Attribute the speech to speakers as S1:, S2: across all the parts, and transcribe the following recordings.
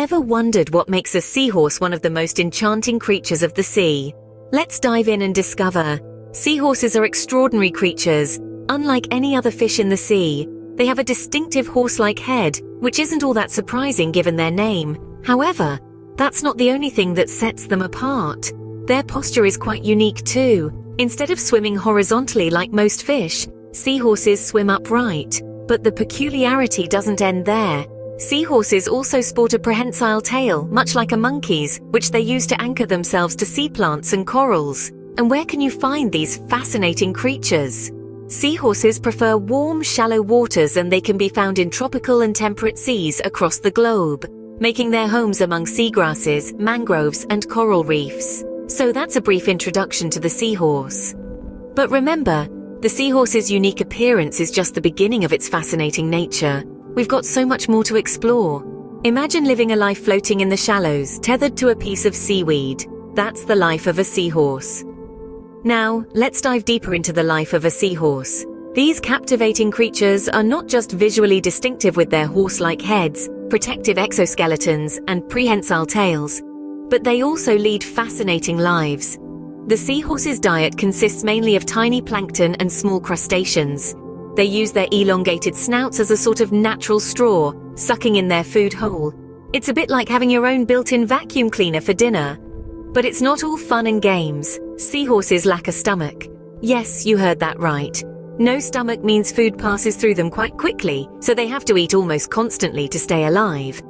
S1: Ever wondered what makes a seahorse one of the most enchanting creatures of the sea? Let's dive in and discover. Seahorses are extraordinary creatures. Unlike any other fish in the sea, they have a distinctive horse-like head, which isn't all that surprising given their name. However, that's not the only thing that sets them apart. Their posture is quite unique too. Instead of swimming horizontally like most fish, seahorses swim upright. But the peculiarity doesn't end there. Seahorses also sport a prehensile tail, much like a monkey's, which they use to anchor themselves to sea plants and corals. And where can you find these fascinating creatures? Seahorses prefer warm, shallow waters, and they can be found in tropical and temperate seas across the globe, making their homes among seagrasses, mangroves, and coral reefs. So that's a brief introduction to the seahorse. But remember, the seahorse's unique appearance is just the beginning of its fascinating nature. We've got so much more to explore. Imagine living a life floating in the shallows, tethered to a piece of seaweed. That's the life of a seahorse. Now, let's dive deeper into the life of a seahorse. These captivating creatures are not just visually distinctive with their horse-like heads, protective exoskeletons, and prehensile tails, but they also lead fascinating lives. The seahorse's diet consists mainly of tiny plankton and small crustaceans. They use their elongated snouts as a sort of natural straw, sucking in their food whole. It's a bit like having your own built-in vacuum cleaner for dinner. But it's not all fun and games. Seahorses lack a stomach. Yes, you heard that right. No stomach means food passes through them quite quickly, so they have to eat almost constantly to stay alive.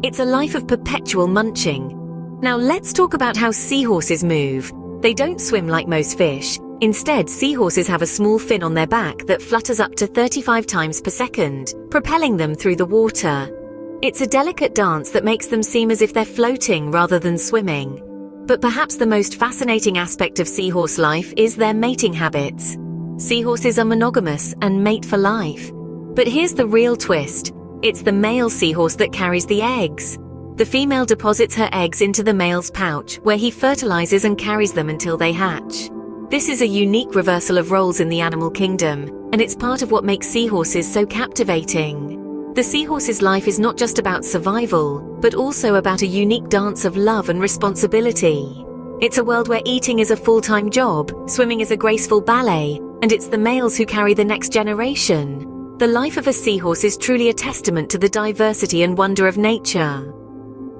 S1: It's a life of perpetual munching. Now let's talk about how seahorses move. They don't swim like most fish. Instead, seahorses have a small fin on their back that flutters up to 35 times per second, propelling them through the water. It's a delicate dance that makes them seem as if they're floating rather than swimming. But perhaps the most fascinating aspect of seahorse life is their mating habits. Seahorses are monogamous and mate for life. But here's the real twist. It's the male seahorse that carries the eggs. The female deposits her eggs into the male's pouch, where he fertilizes and carries them until they hatch. This is a unique reversal of roles in the animal kingdom, and it's part of what makes seahorses so captivating. The seahorse's life is not just about survival, but also about a unique dance of love and responsibility. It's a world where eating is a full-time job, swimming is a graceful ballet, and it's the males who carry the next generation. The life of a seahorse is truly a testament to the diversity and wonder of nature.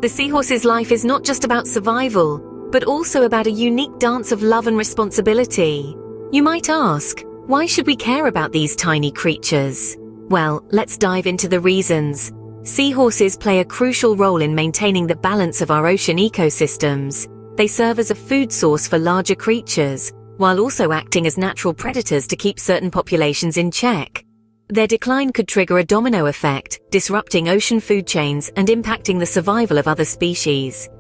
S1: The seahorse's life is not just about survival, but also about a unique dance of love and responsibility. You might ask, why should we care about these tiny creatures? Well, let's dive into the reasons. Seahorses play a crucial role in maintaining the balance of our ocean ecosystems. They serve as a food source for larger creatures, while also acting as natural predators to keep certain populations in check. Their decline could trigger a domino effect, disrupting ocean food chains and impacting the survival of other species.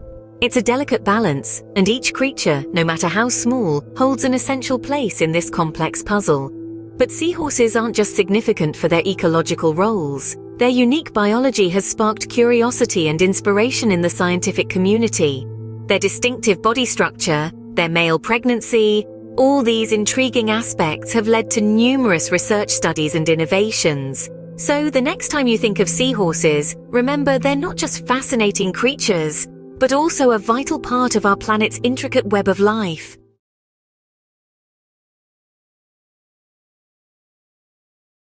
S1: It's a delicate balance, and each creature, no matter how small, holds an essential place in this complex puzzle. But seahorses aren't just significant for their ecological roles. Their unique biology has sparked curiosity and inspiration in the scientific community. Their distinctive body structure, their male pregnancy, all these intriguing aspects have led to numerous research studies and innovations. So the next time you think of seahorses, remember they're not just fascinating creatures, but also a vital part of our planet's intricate web of life.